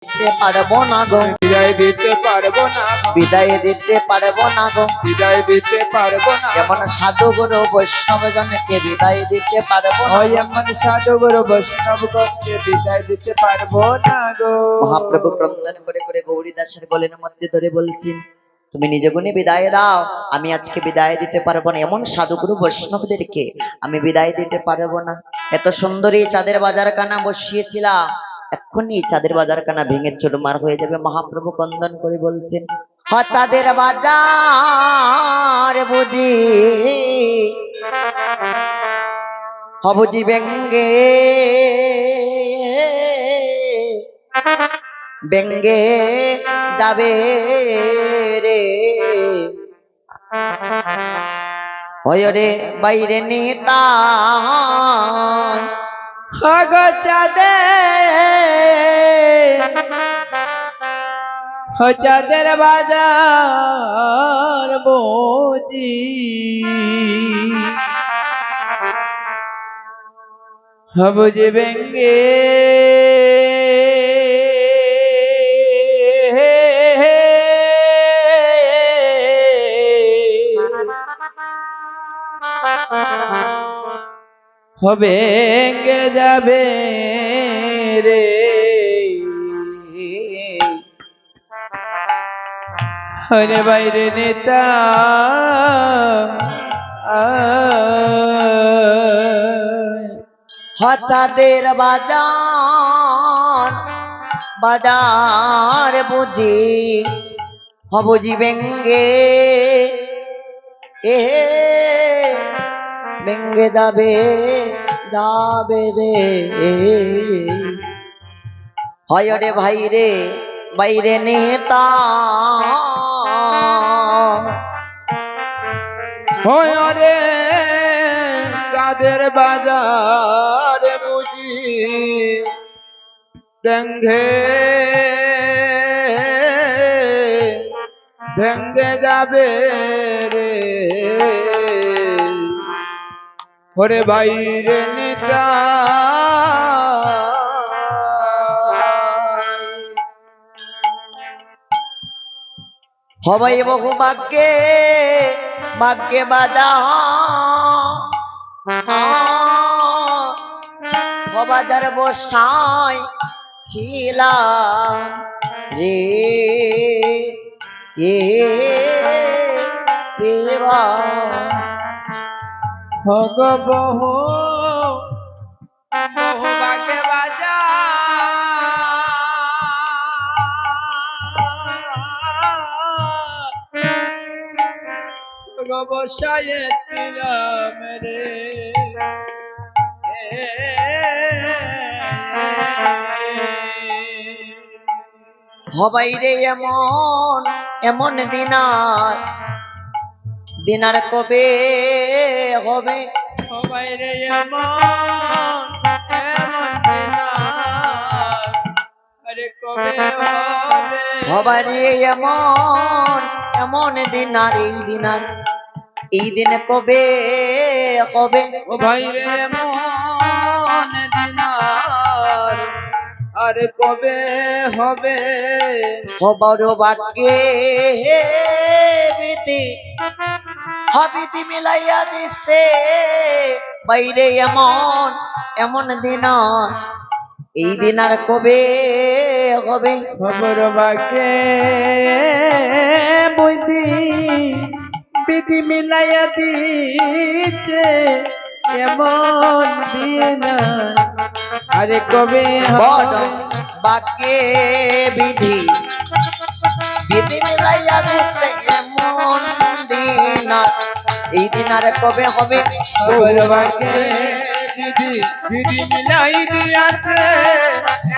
দিতে পারবো না গো, বিদায় দিতে পারবো না, বিদায় দিতে পারবো না গো, বিদায় দিতে পারবো না। এমন সাধু গুরু বৈষ্ণব জনকে বিদায় দিতে পারবো না। ওই এমন সাধু গুরু বৈষ্ণবগণকে বিদায় দিতে পারবো না গো। মহাপ্রভু ক্রন্দন করে করে গৌরীদাসের গলের মধ্যে ধরে বলছেন, তুমি নিজে গুণে বিদায় দাও, আমি আজকে বিদায় দিতে পারবো না। এমন সাধুগুরু বৈষ্ণবদেরকে আমি বিদায় দিতে পারবো না। এত সুন্দরী চাঁদের বাজার কানা বসিয়েছিলাম, এক্ষুনি চাঁদের বাজার কানা ভেঙে চুরমার হয়ে যাবে। মহাপ্রভু ক্রন্দন করে বলছেন, হ চাঁদের বাজার বুঝি হবুজি ব্যঙ্গে ব্যঙ্গে যাবে রে, হয়রে বাইরে নেতা গো চাঁদের বাজার বুঝি বুঝি ব্যঙ্গে হবে গে যাবে রে, হরে বাইরে নেতা হঠাদের বাজার বাজার বুঝি হবুজি ব্যঙ্গে এ ব্যঙ্গে যাবে যাবে রে, হয় রে ভাই রে বাইরে নেতা রে চাঁদের বাজার বুঝি ব্যঙ্গে ভেঙ্গে যাবে রে, ওরে বাইরে নিতা হবাই বহু ভাগ্যে ভাগ্যে বাজা বাজার বসাই ছিলাম রে দেবা ভগ বহু বহু বাগে বাজা বসায়ে ছিলাম রে, হবাই রে এমন এমন দিনার দিনার কবে হবে, সবাই রে এমন এমন দিনার আরে কবে হবে, হবাই রে এমন এমন দিনার এই দিন কবে হবে, ও ভাই রে এমন দিনার আরে কবে হবে, হবার ভাগ্যে বিধি হাবিধি মিলাইয়া দিছে বাইরে এমন এমন দিন এই দিন আর কবে হবে, খবর বাকে বুঝি বিধি মিলাইয়া দিছে এমন দিন আরে কবে বড় হবে, বাক্যে বিধি বিধি মিলাইয়া দিছে এমন দিন এই দিন আর কবে হবে, খবর বাকে বিধি বিধি মিলাই দিয়াছে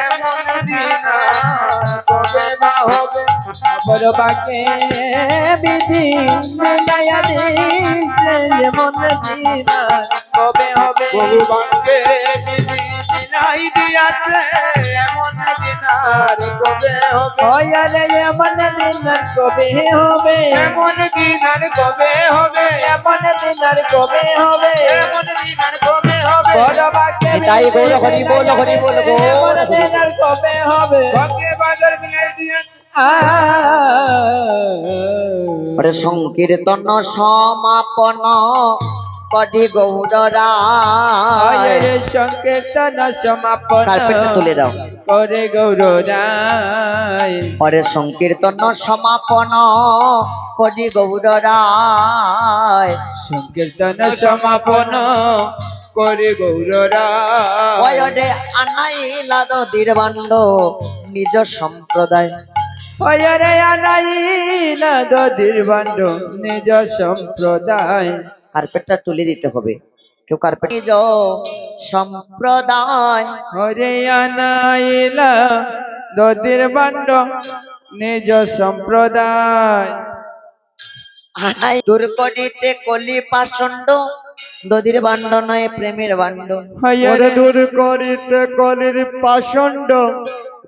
এমন দিন কবে বা হবে, খবর বাকে বিধি মিলাইয়া দিছে এমন দিন কবে হবে, বহু বাকে বিধি মিলাই দিয়াছে এমন দিন আর কবে হবে, ওয়ারে এমন দিন আর কবে হবে, এমন দিন আর কবে হবে, এমন দিন আর কবে হবে, এমন দিন আর কবে হবে, বড় বাকে তাই বলো হরি বল হরি বল গো এমন দিন আর কবে হবে, বাকে বাজার মিলাই দিয়েছে ওরে সংকীর্তন সমাপন করি গৌররায়। সংকীর্তন সমাপন কার্পেটটা তুলে দাও। করে গৌররায় ওরে সংকীর্তন সমাপন করি গৌররায়। সংকীর্তন সমাপন করে গৌররায় ওরে আনাইলা নদীর বান্ড নিজ সম্প্রদায়। ওরে আনাইলা দদির বান্ড নিজ সম্প্রদায় কার্পেটটা তুলে দিতে হবে। কেউ কার্পেট নিজ সম্প্রদায়। ওরে আনাইলা দদির বান্ড নিজ সম্প্রদায় আনাই দূর করিতে কলি পাষণ্ড দদির বান্ড নয় প্রেমের বান্ড। ওরে দূর করিতে কলির পাষণ্ড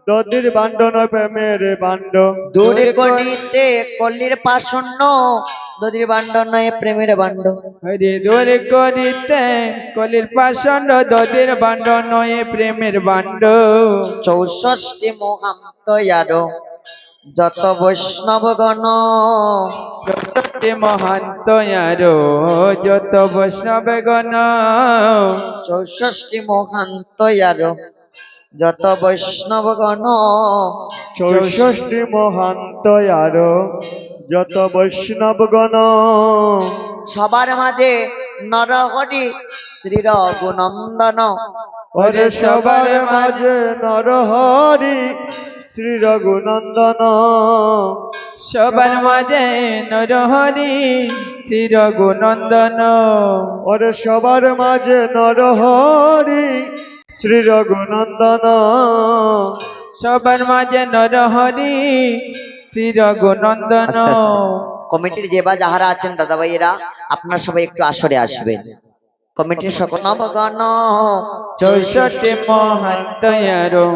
দদির বান্ড নয় প্রেমের বান্ড। দূর করিতে কলির পাষণ্ড দদির বান্ড নয় প্রেমের বান্ড। হরে দূর করিতে কলির পাষণ্ড দদির বান্ড নয় প্রেমের বান্ড 64 মহান্ত ইয়ারো যত বৈষ্ণবগণ। সত্যি মহান্ত আরো যত বৈষ্ণব গণ 64 মহান্ত ইয়ারো যত বৈষ্ণবগণ। 64 মহান্ত আরো যত বৈষ্ণবগণ। সবার মাঝে নরহরি শ্রী রঘুনন্দন। ওরে সবার মাঝে নরহরি শ্রী রঘুনন্দন। সবার মাঝে নরহরি শ্রী রঘুনন্দন ওরে সবার মাঝে নরহরি শ্রী রঘুনন্দন। সবার মাঝে নরহরি শ্রী রঘুনন্দন আস্তে আস্তে। কমিটির যে বা যাহারা আছেন দাদা ভাইয়েরা আপনারা সবাই একটু আসরে আসবেন। কমিটির সকল নবগণ 64 মহান্ত আরো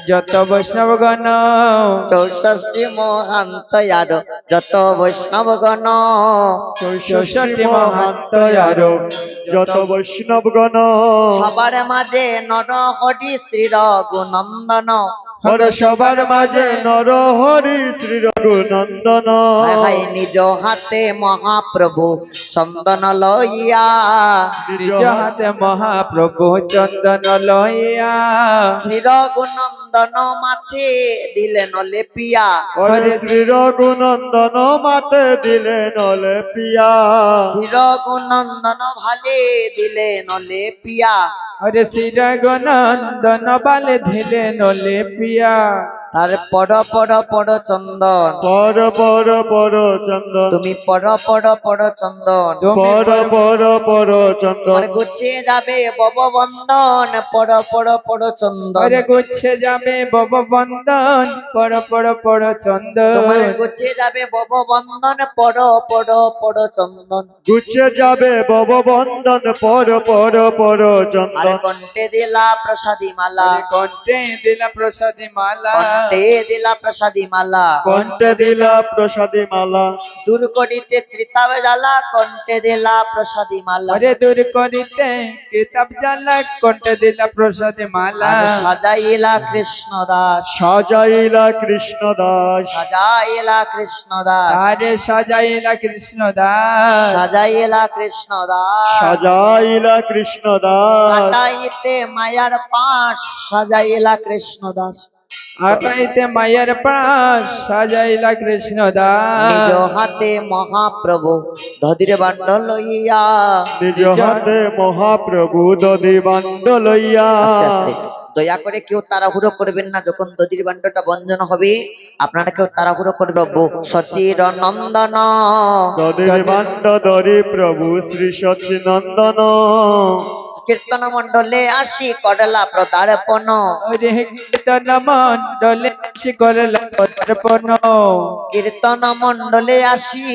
যত বৈষ্ণব গণ 64 মহান্ত ইয়ারো যত বৈষ্ণবগণ। 64 মহান্ত আরো যত বৈষ্ণবগণ। সবার মাঝে নরহরি শ্রী রঘুনন্দন। ওরে সবার মাঝে নরহরি শ্রী রঘুনন্দন। হায় হায় নিজ হাতে মহাপ্রভু চন্দন লইয়া। নিজ হাতে মহাপ্রভু চন্দন লইয়া শ্রী রঘুনন্দন মাথে দিলেন লেপিয়া। ওরে শ্রী রঘুনন্দন মাতে দিলেন লেপিয়া। শ্রী রঘুনন্দন ভালে দিলেন লেপিয়া। হরে শ্রী রঘুনন্দন বালে ধীরে নলে পিয়া তার পড় পড় পড় চন্দন। পর পর পর চন্দন। তুমি পড় পড় পড় চন্দন। পর পর পর চন্দন। তোমার গুছিয়ে যাবে বববন্ধন পড় পড় পড় চন্দন। হরে গুচ্ছে যাবে বব বন্দন পড় পড় পড় চন্দন তোমার গুছিয়ে যাবে বববন্ধন পড় পড় পড় চন্দন। গুছে যাবে বববন্ধন পর পর পর আর চন্দন। কণ্ঠে দিলা প্রসাদী মালা। হরে কণ্ঠে দিলা প্রসাদী মালা কণ্ঠে দিলা প্রসাদী মালা। কণ্ঠে দিলা প্রসাদী মালা। দূর করিতে ত্রিতাবে জ্বালা কণ্ঠে দিলা প্রসাদী মালা। হরে দূর করিতে কিতাব জ্বালা কণ্ঠে দিলা প্রসাদী মালা আর সাজাইলা কৃষ্ণ দাস। সাজাইলা কৃষ্ণ দাস। সাজাইলা কৃষ্ণ দাস। আরে সাজাইলা কৃষ্ণ দাস সাজাইলা কৃষ্ণ দাস। সাজাইলা কৃষ্ণ দাস। কাটাইতে মায়ার পাশ সাজাইলা কৃষ্ণ দাস। আটাইতে মায়ের প্রাণ সাজাইলা কৃষ্ণ নিজ দাস হাতে মহাপ্রভু ধদির বান্ড লইয়া। নিজ হাতে মহাপ্রভু দধি বান্ড লইয়া। আস্তে আস্তে। দয়া করে কেউ তাড়াহুড়ো করবেন না। যখন দধির বান্ডটা বঞ্জন হবে আপনারা কেউ তাড়াহুড়ো করবে। সচির নন্দন দধির বান্ড ধরি প্রভু শ্রী সচিনন্দন। কীর্তন মণ্ডলে আসি করলা প্রদার্পণ। হরে কীর্তন মণ্ডলে করলা পদার্পণ কীর্তন মণ্ডলে আসি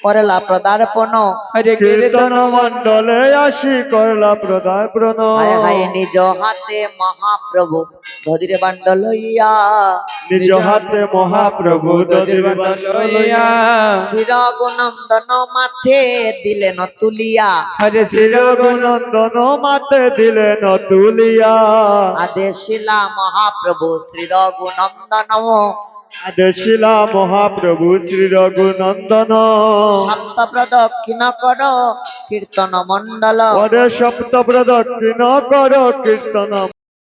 করলা প্রদার্পণ। হরে কীর্তন মণ্ডলে আসি করলা প্রদার্পণ। হায় হায় নিজ হাতে মহাপ্রভু ধদির বান্ড লইয়া। নিজ হাতে মহাপ্রভু দধির বান্ড লইয়া। শ্রী রঘুনন্দন মাথে দিলেন তুলিয়া। হরে শ্রী শ্রী রঘুনন্দন হাতে দিলেন তুলিয়া আদেশিলা মহাপ্রভু শ্রী রঘুনন্দন আদেশিলা মহাপ্রভু শ্রী রঘুনন্দন সপ্ত প্রদক্ষিণ কর কীর্তন মণ্ডল পরে সপ্ত প্রদক্ষিণ কর কীর্তন